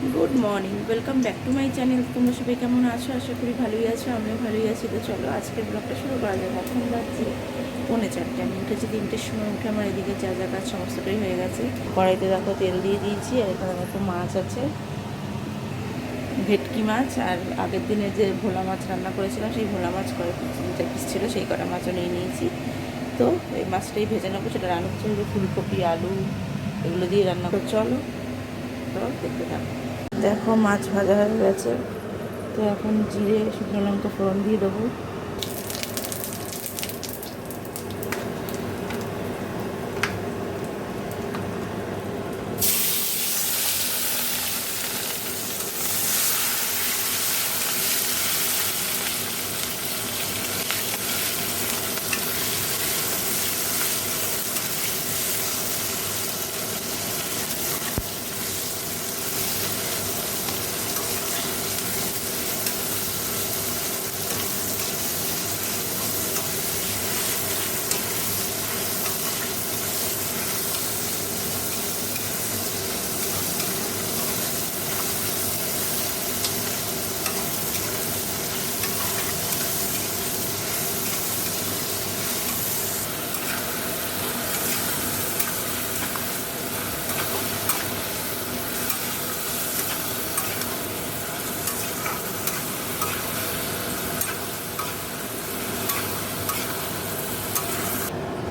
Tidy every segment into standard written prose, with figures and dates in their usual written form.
Good morning, welcome back to my channel. তোমরা সবাই কেমন আছো? আশা করি ভালোই আছো, আমিও ভালোই আছি। তো চলো আজকের ব্লগটা শুরু করা যাক। এখন যাচ্ছি 3:45। আমি উঠেছি 3টের সময়। উঠে আমার এদিকে যা যা কাজ সমস্তটাই হয়ে গেছে। কড়াইতে দেখো তেল দিয়ে দিয়েছি, আর এখানে দেখো মাছ আছে, ভেটকি মাছ। আর আগের দিনে যে ভোলা মাছ রান্না করেছিলাম, সেই ভোলা মাছ করে 2-4 পিস ছিল, সেই কটা মাছও নিয়ে নিয়েছি। তো এই মাছটাই ভেজে নেবো। সেটা রান্না হচ্ছে ফুলকপি, আলু এগুলো দিয়ে রান্না করে। চলো তো দেখতে থাকো। দেখো মাছ ভাজা হয়ে গেছে। তো এখন জিরে শুকনো লঙ্কা ফোড়ন দিয়ে দেবো।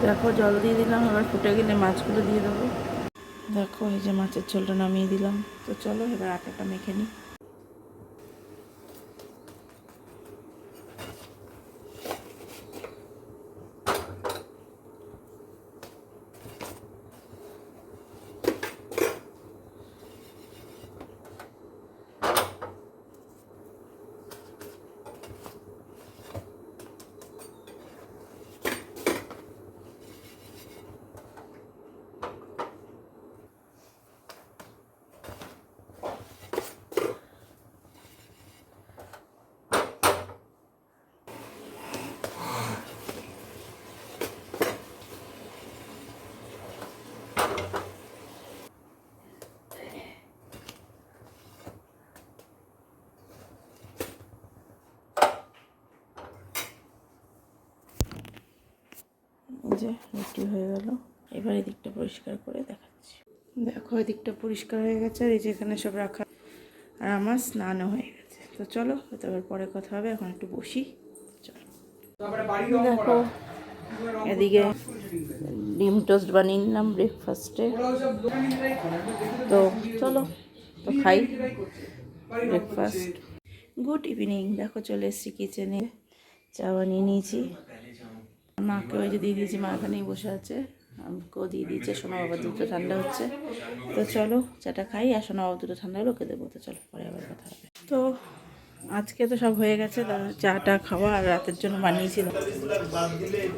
দেখো জল দিয়ে দিলাম, এবার ফুটে গেলে মাছগুলো দিয়ে দেবো। দেখো এই যে মাছের ঝোলটা নামিয়ে দিলাম। তো চলো এবার আটাটা মেখে নিই। যে রুটি হয়ে গেল। এবার এদিকটা পরিষ্কার করে দেখাচ্ছি। দেখো এদিকটা পরিষ্কার হয়ে গেছে, আর এই যেখানে সব রাখা। আর আমার স্নানও হয়ে গেছে। তো চলো হয়তো আবার পরে কথা হবে, এখন একটু বসি। চলো দেখো এদিকে ডিম টোস্ট বানিয়ে নিলাম ব্রেকফাস্টে। তো চলো তো খাই ব্রেকফাস্ট। Good evening. দেখো চলে এসেছি কিচেনে, চা বানিয়ে নিয়েছি। মাকে ওই যে দিয়ে দিয়েছি, মা এখানেই বসে আছে। আমাকেও দিয়ে দিয়েছে। সোনা বাবা দুধটা ঠান্ডা হচ্ছে। তো চলো চাটা খাই, আর সোনা বাবা দুটো ঠান্ডা হলে ওকে দেবো। তো চলো পরে আবার কথা হবে। তো আজকে তো সব হয়ে গেছে, চাটা খাওয়া। আর রাতের জন্য বানিয়েছিলাম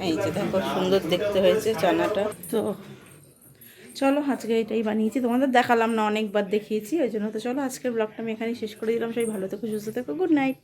এই যে দেখো সুন্দর দেখতে হয়েছে চানাটা। তো চলো আজকে এটাই বানিয়েছি, তোমাদের দেখালাম না, অনেকবার দেখিয়েছি ওই জন্য। তো চলো আজকের ব্লগটা আমি এখানেই শেষ করে দিলাম। সবাই ভালো থেকো, সুস্থ থেকো, গুড নাইট।